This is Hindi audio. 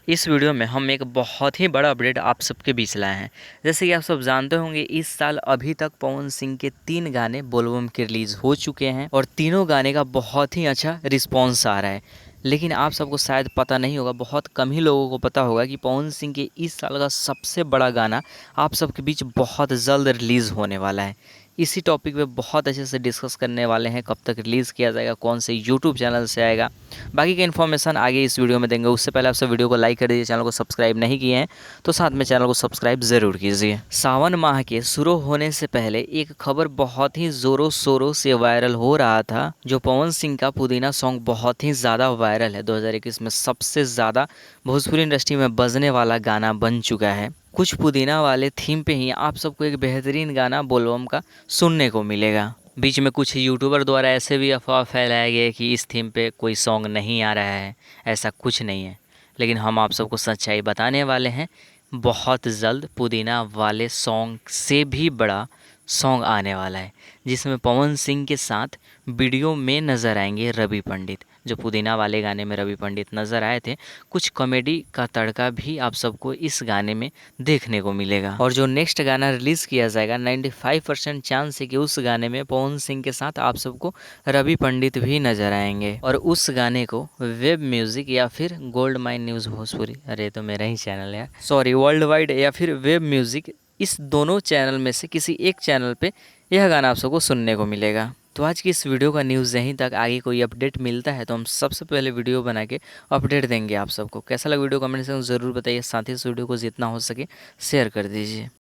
इस वीडियो में हम एक बहुत ही बड़ा अपडेट आप सबके बीच लाए हैं। जैसे कि आप सब जानते होंगे, इस साल अभी तक पवन सिंह के 3 गाने बोलबम के रिलीज़ हो चुके हैं और तीनों गाने का बहुत ही अच्छा रिस्पॉन्स आ रहा है। लेकिन आप सबको शायद पता नहीं होगा, बहुत कम ही लोगों को पता होगा कि पवन सिंह के इस साल का सबसे बड़ा गाना आप सबके बीच बहुत जल्द रिलीज़ होने वाला है। इसी टॉपिक पे बहुत अच्छे से डिस्कस करने वाले हैं, कब तक रिलीज़ किया जाएगा, कौन से यूट्यूब चैनल से आएगा, बाकी की इन्फॉर्मेशन आगे इस वीडियो में देंगे। उससे पहले आप सब वीडियो को लाइक कर दीजिए, चैनल को सब्सक्राइब नहीं किए हैं तो साथ में चैनल को सब्सक्राइब ज़रूर कीजिए। सावन माह के शुरू होने से पहले एक खबर बहुत ही ज़ोरों शोरों से वायरल हो रहा था। जो पवन सिंह का पुदीना सॉन्ग बहुत ही ज़्यादा वायरल है, 2021 में सबसे ज़्यादा भोजपुरी इंडस्ट्री में बजने वाला गाना बन चुका है। कुछ पुदीना वाले थीम पे ही आप सबको एक बेहतरीन गाना बोलबम का सुनने को मिलेगा। बीच में कुछ यूट्यूबर द्वारा ऐसे भी अफवाह फैलाए गए कि इस थीम पे कोई सॉन्ग नहीं आ रहा है, ऐसा कुछ नहीं है। लेकिन हम आप सबको सच्चाई बताने वाले हैं, बहुत जल्द पुदीना वाले सॉन्ग से भी बड़ा सॉन्ग आने वाला है, जिसमें पवन सिंह के साथ वीडियो में नज़र आएंगे रवि पंडित। जो पुदीना वाले गाने में रवि पंडित नज़र आए थे, कुछ कॉमेडी का तड़का भी आप सबको इस गाने में देखने को मिलेगा। और जो नेक्स्ट गाना रिलीज़ किया जाएगा, 95% चांस है कि उस गाने में पवन सिंह के साथ आप सबको रवि पंडित भी नज़र आएंगे। और उस गाने को वेब म्यूज़िक या फिर गोल्ड माइन न्यूज़ भोजपुरी, अरे तो मेरा ही चैनल है, सॉरी, वर्ल्ड वाइड या फिर वेब म्यूज़िक, इस दोनों चैनल में से किसी एक चैनल पे यह गाना आप सबको सुनने को मिलेगा। तो आज की इस वीडियो का न्यूज़ यहीं तक। आगे कोई अपडेट मिलता है तो हम सबसे पहले वीडियो बना के अपडेट देंगे आप सबको। कैसा लगा वीडियो कमेंट सेक्शन में ज़रूर बताइए, साथ ही इस वीडियो को जितना हो सके शेयर कर दीजिए।